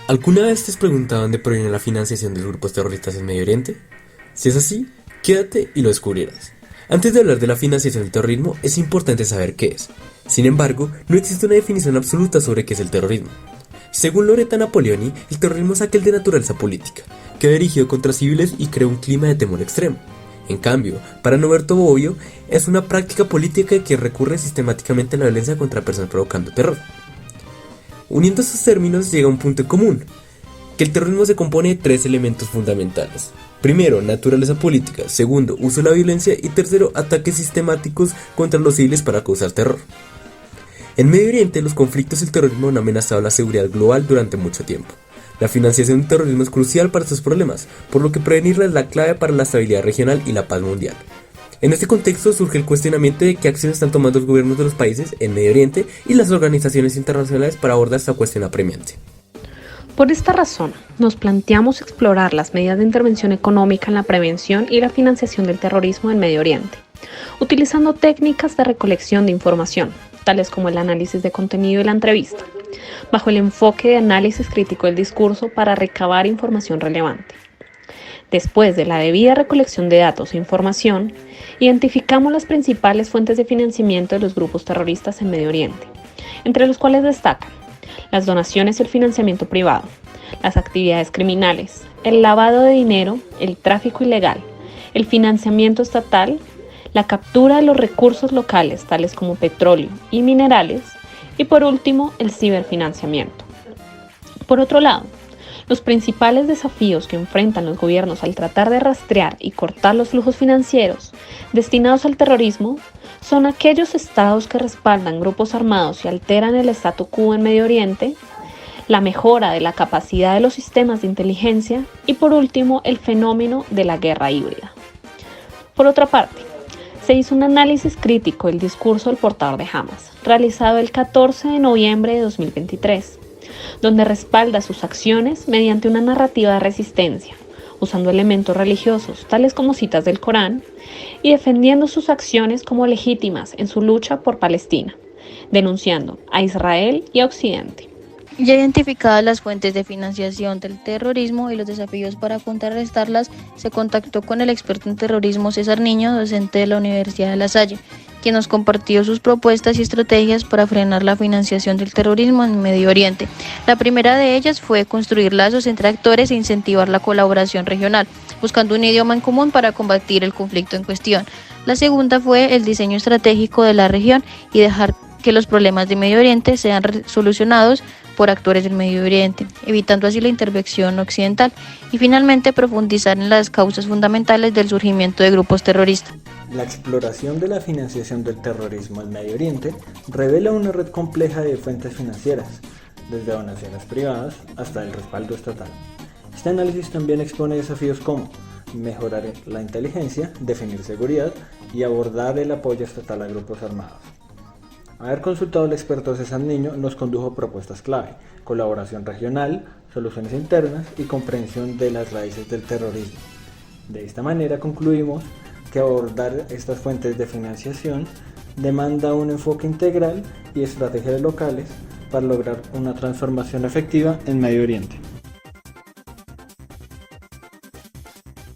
¿Alguna vez te has preguntado dónde proviene la financiación de los grupos terroristas en Medio Oriente? Si es así, quédate y lo descubrirás. Antes de hablar de la financiación del terrorismo, es importante saber qué es. Sin embargo, no existe una definición absoluta sobre qué es el terrorismo. Según Loretta Napoleoni, el terrorismo es aquel de naturaleza política, que va dirigido contra civiles y crea un clima de temor extremo. En cambio, para no ver todo obvio, es una práctica política que recurre sistemáticamente a la violencia contra personas provocando terror. Uniendo estos términos llega a un punto en común, que el terrorismo se compone de tres elementos fundamentales. Primero, naturaleza política. Segundo, uso de la violencia. Y tercero, ataques sistemáticos contra los civiles para causar terror. En Medio Oriente, los conflictos y el terrorismo han amenazado la seguridad global durante mucho tiempo. La financiación del terrorismo es crucial para estos problemas, por lo que prevenirla es la clave para la estabilidad regional y la paz mundial. En este contexto surge el cuestionamiento de qué acciones están tomando los gobiernos de los países en Medio Oriente y las organizaciones internacionales para abordar esta cuestión apremiante. Por esta razón, nos planteamos explorar las medidas de intervención económica en la prevención y la financiación del terrorismo en Medio Oriente, utilizando técnicas de recolección de información, tales como el análisis de contenido y la entrevista, bajo el enfoque de análisis crítico del discurso para recabar información relevante. Después de la debida recolección de datos e información, identificamos las principales fuentes de financiamiento de los grupos terroristas en Medio Oriente, entre los cuales destacan las donaciones y el financiamiento privado, las actividades criminales, el lavado de dinero, el tráfico ilegal, el financiamiento estatal, la captura de los recursos locales, tales como petróleo y minerales, y por último, el ciberfinanciamiento. Por otro lado, los principales desafíos que enfrentan los gobiernos al tratar de rastrear y cortar los flujos financieros destinados al terrorismo son aquellos estados que respaldan grupos armados y alteran el statu quo en Medio Oriente, la mejora de la capacidad de los sistemas de inteligencia y por último el fenómeno de la guerra híbrida. Por otra parte, se hizo un análisis crítico del discurso del portador de Hamas, realizado el 14 de noviembre de 2023, donde respalda sus acciones mediante una narrativa de resistencia, usando elementos religiosos tales como citas del Corán y defendiendo sus acciones como legítimas en su lucha por Palestina, denunciando a Israel y a Occidente. Ya identificadas las fuentes de financiación del terrorismo y los desafíos para contrarrestarlas, se contactó con el experto en terrorismo César Niño, docente de la Universidad de La Salle, quien nos compartió sus propuestas y estrategias para frenar la financiación del terrorismo en Medio Oriente. La primera de ellas fue construir lazos entre actores e incentivar la colaboración regional, buscando un idioma en común para combatir el conflicto en cuestión. La segunda fue el diseño estratégico de la región y dejar que los problemas de Medio Oriente sean solucionados por actores del Medio Oriente, evitando así la intervención occidental, y finalmente profundizar en las causas fundamentales del surgimiento de grupos terroristas. La exploración de la financiación del terrorismo en Medio Oriente revela una red compleja de fuentes financieras, desde donaciones privadas hasta el respaldo estatal. Este análisis también expone desafíos como mejorar la inteligencia, definir seguridad y abordar el apoyo estatal a grupos armados. Haber consultado al experto César Niño nos condujo a propuestas clave: colaboración regional, soluciones internas y comprensión de las raíces del terrorismo. De esta manera concluimos que abordar estas fuentes de financiación demanda un enfoque integral y estrategias locales para lograr una transformación efectiva en Medio Oriente.